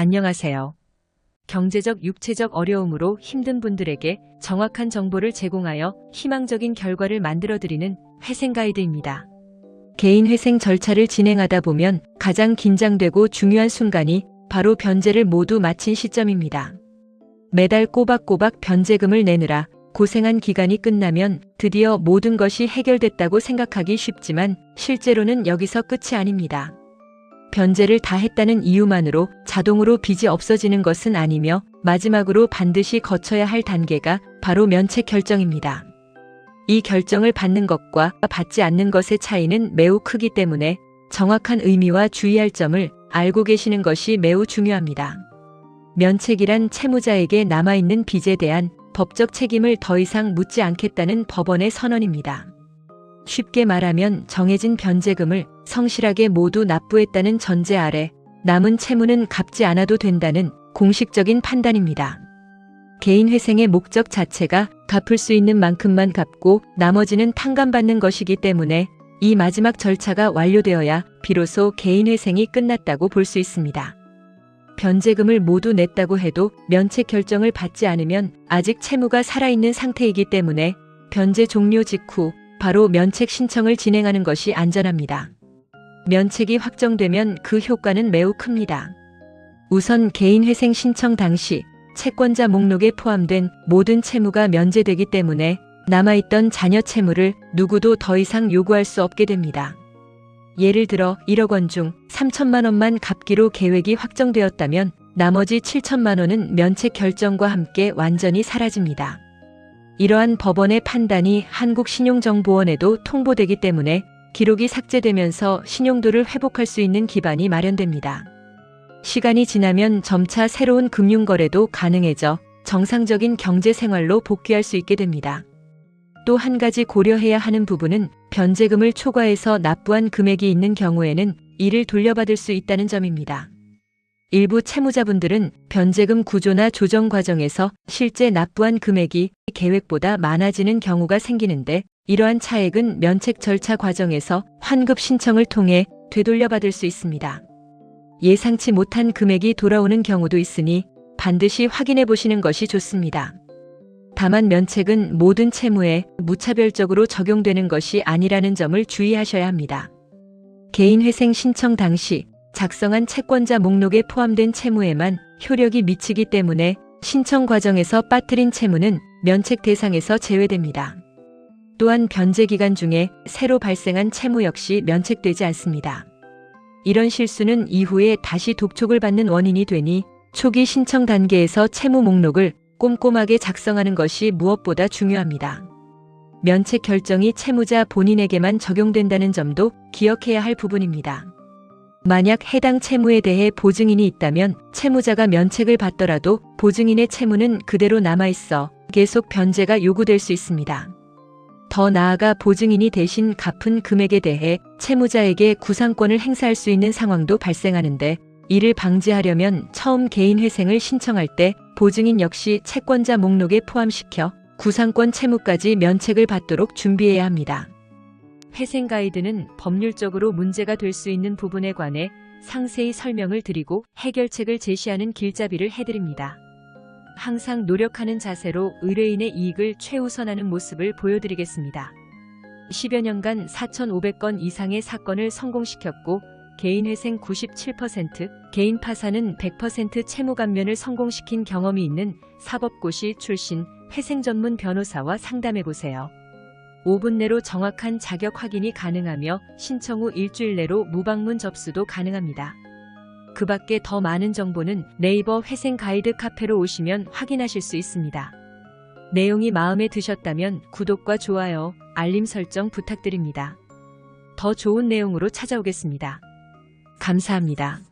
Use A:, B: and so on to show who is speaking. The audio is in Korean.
A: 안녕하세요. 경제적, 육체적 어려움으로 힘든 분들에게 정확한 정보를 제공하여 희망적인 결과를 만들어드리는 회생가이드입니다. 개인회생 절차를 진행하다 보면 가장 긴장되고 중요한 순간이 바로 변제를 모두 마친 시점입니다. 매달 꼬박꼬박 변제금을 내느라 고생한 기간이 끝나면 드디어 모든 것이 해결됐다고 생각하기 쉽지만 실제로는 여기서 끝이 아닙니다. 변제를 다 했다는 이유만으로 자동으로 빚이 없어지는 것은 아니며 마지막으로 반드시 거쳐야 할 단계가 바로 면책 결정입니다. 이 결정을 받는 것과 받지 않는 것의 차이는 매우 크기 때문에 정확한 의미와 주의할 점을 알고 계시는 것이 매우 중요합니다. 면책이란 채무자에게 남아있는 빚에 대한 법적 책임을 더 이상 묻지 않겠다는 법원의 선언입니다. 쉽게 말하면 정해진 변제금을 성실하게 모두 납부했다는 전제 아래 남은 채무는 갚지 않아도 된다는 공식적인 판단입니다. 개인회생의 목적 자체가 갚을 수 있는 만큼만 갚고 나머지는 탕감받는 것이기 때문에 이 마지막 절차가 완료되어야 비로소 개인회생이 끝났다고 볼 수 있습니다. 변제금을 모두 냈다고 해도 면책 결정을 받지 않으면 아직 채무가 살아있는 상태이기 때문에 변제 종료 직후 바로 면책 신청을 진행하는 것이 안전합니다. 면책이 확정되면 그 효과는 매우 큽니다. 우선 개인회생 신청 당시 채권자 목록에 포함된 모든 채무가 면제되기 때문에 남아있던 잔여 채무를 누구도 더 이상 요구할 수 없게 됩니다. 예를 들어 1억 원 중 3천만 원만 갚기로 계획이 확정되었다면 나머지 7천만 원은 면책 결정과 함께 완전히 사라집니다. 이러한 법원의 판단이 한국신용정보원에도 통보되기 때문에 기록이 삭제되면서 신용도를 회복할 수 있는 기반이 마련됩니다. 시간이 지나면 점차 새로운 금융거래도 가능해져 정상적인 경제생활로 복귀할 수 있게 됩니다. 또 한 가지 고려해야 하는 부분은 변제금을 초과해서 납부한 금액이 있는 경우에는 이를 돌려받을 수 있다는 점입니다. 일부 채무자분들은 변제금 구조나 조정 과정에서 실제 납부한 금액이 계획보다 많아지는 경우가 생기는데 이러한 차액은 면책 절차 과정에서 환급 신청을 통해 되돌려받을 수 있습니다. 예상치 못한 금액이 돌아오는 경우도 있으니 반드시 확인해 보시는 것이 좋습니다. 다만 면책은 모든 채무에 무차별적으로 적용되는 것이 아니라는 점을 주의하셔야 합니다. 개인회생 신청 당시 작성한 채권자 목록에 포함된 채무에만 효력이 미치기 때문에 신청 과정에서 빠뜨린 채무는 면책 대상에서 제외됩니다. 또한 변제 기간 중에 새로 발생한 채무 역시 면책되지 않습니다. 이런 실수는 이후에 다시 독촉을 받는 원인이 되니 초기 신청 단계에서 채무 목록을 꼼꼼하게 작성하는 것이 무엇보다 중요합니다. 면책 결정이 채무자 본인에게만 적용된다는 점도 기억해야 할 부분입니다. 만약 해당 채무에 대해 보증인이 있다면 채무자가 면책을 받더라도 보증인의 채무는 그대로 남아있어 계속 변제가 요구될 수 있습니다. 더 나아가 보증인이 대신 갚은 금액에 대해 채무자에게 구상권을 행사할 수 있는 상황도 발생하는데 이를 방지하려면 처음 개인회생을 신청할 때 보증인 역시 채권자 목록에 포함시켜 구상권 채무까지 면책을 받도록 준비해야 합니다. 회생 가이드는 법률적으로 문제가 될 수 있는 부분에 관해 상세히 설명을 드리고 해결책을 제시하는 길잡이를 해드립니다. 항상 노력하는 자세로 의뢰인의 이익을 최우선하는 모습을 보여드리겠습니다. 10여 년간 4,500건 이상의 사건을 성공시켰고 개인회생 97%, 개인 파산은 100% 채무 감면을 성공시킨 경험이 있는 사법고시 출신 회생 전문 변호사와 상담해보세요. 5분 내로 정확한 자격 확인이 가능하며 신청 후 일주일 내로 무방문 접수도 가능합니다. 그 밖에 더 많은 정보는 네이버 회생 가이드 카페로 오시면 확인하실 수 있습니다. 내용이 마음에 드셨다면 구독과 좋아요, 알림 설정 부탁드립니다. 더 좋은 내용으로 찾아오겠습니다. 감사합니다.